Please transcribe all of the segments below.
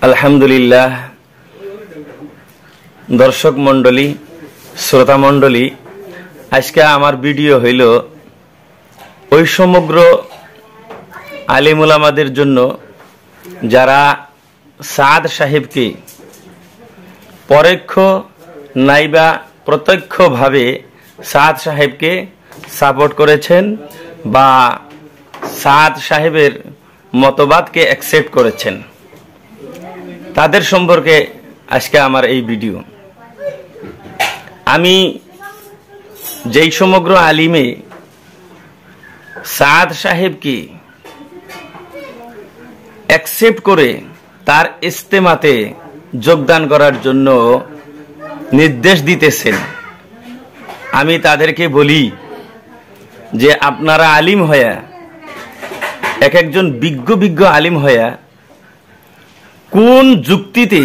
আলহামদুলিল্লাহ। দর্শক মণ্ডলী, শ্রোতা মণ্ডলী, আজকে আমার ভিডিও হইল ওই সমগ্র আলিম উলামাদের জন্য যারা সাদ সাহেবকে পরোক্ষ নাইবা প্রত্যক্ষভাবে সাদ সাহেবকে সাপোর্ট করেছেন বা সাদ সাহেবের মতবাদকে অ্যাকসেপ্ট করেছেন, তাদের সম্পর্কে আজকে আমার এই ভিডিও। আমি যেই সমগ্র আলিমে সাদ সাহেবকে অ্যাকসেপ্ট করে তার ইস্তেমাতে যোগদান করার জন্য নির্দেশ দিতেছেন, আমি তাদেরকে বলি যে আপনারা আলিম হইয়া, এক একজন বিজ্ঞ আলিম হইয়া কোন যুক্তিতে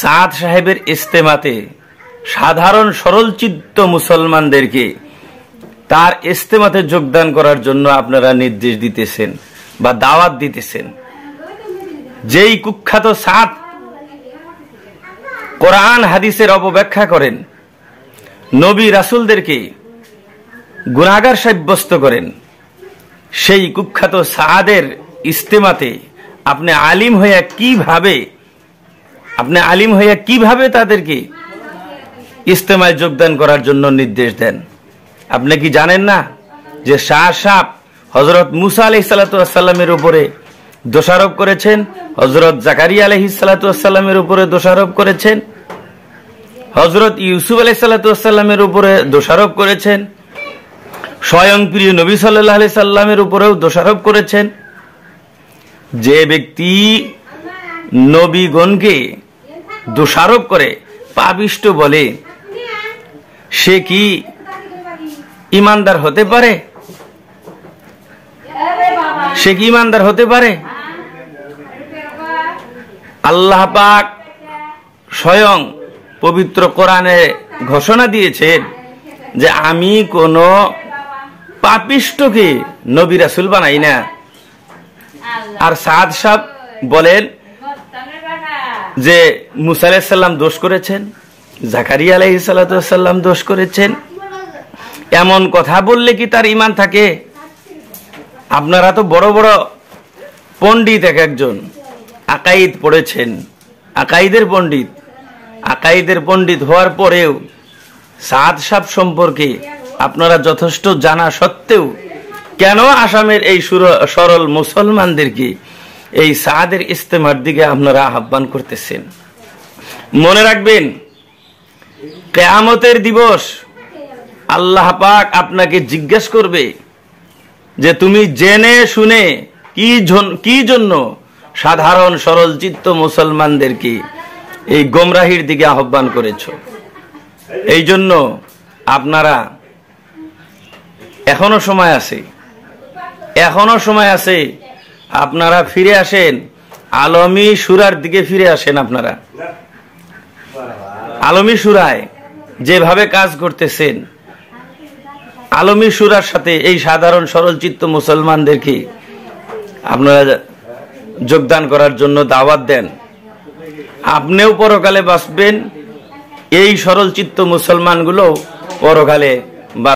সাদ সাহেবের ইস্তেমাতে সাধারণ সরলচিত্ত মুসলমানদেরকে তার ইস্তেমাতে যোগদান করার জন্য আপনারা নির্দেশ দিতেছেন বা দাওয়াত দিতেছেন? যেই কুখ্যাত সাদ কোরআন হাদিসের অপব্যাখ্যা করেন, নবী রাসূলদেরকে গুনাহগার সাব্যস্ত করেন, সেই কুখ্যাত সাদের ইস্তেমাতে আপনি আলিম হইয়া কিভাবে তাদেরকে ইস্তেমায় যোগদান করার জন্য নির্দেশ দেন? আপনি কি জানেন না যে শাহ সাহেব হযরত মুসা আলাইহিস সালামের উপরে দোষারোপ করেছেন, হযরত জাকারিয়া আলাইহিস সালামের উপরে দোষারোপ করেছেন, হযরত ইউসুফ আলাইহিস সালামের উপরে দোষারোপ করেছেন, স্বয়ং প্রিয় নবী সাল্লাল্লাহু আলাইহি সাল্লামের উপরেও দোষারোপ করেছেন। যে ব্যক্তি নবীগণকে দোষারোপ করে, পাপিষ্ট বলে, সে কি ঈমানদার হতে পারে? সে কি ঈমানদার হতে পারে? আল্লাহ পাক স্বয়ং পবিত্র কোরআনে ঘোষণা দিয়েছেন যে আমি কোন পাপিষ্টকে নবী রাসূল বানাই না। আর সাদ সাহেব বলেন যে মুসা আলাইহিস সালাম দোষ করেছেন, জাকারিয়া আলাইহিস সালাম দোষ করেছেন। এমন কথা বললে কি তার ঈমান থাকে? আপনারা তো বড় বড় পণ্ডিত, এক একজন আকাইদ পড়েছেন, আকাইদের পণ্ডিত হওয়ার পরেও সাদ সাহেব সম্পর্কে আপনারা যথেষ্ট জানা সত্ত্বেও কেন আসামের এই সরল মুসলমানদেরকে এই সাদের ইস্তেমার দিকে আপনারা আহ্বান করতেছেন? মনে রাখবেন, কিয়ামতের দিবস আল্লাহ পাক আপনাকে জিজ্ঞেস করবে যে তুমি জেনে শুনে কি জন্য সাধারণ সরল চিত্ত মুসলমানদেরকে এই গোমরাহির দিকে আহ্বান করেছো। এই জন্য আপনারা এখনো সময় আছে, আপনারা ফিরে আসেন, আলমী সূরার দিকে ফিরে আসেন। আপনারা আলমী সূরায় যেভাবে কাজ করতেছেন, আলমী সূরার সাথে এই সাধারণ সরল চিত্ত মুসলমানদেরকে আপনারা যোগদান করার জন্য দাওয়াত দেন। আপনিও পরকালে বাঁচবেন, এই সরল চিত্ত মুসলমানগুলো পরকালে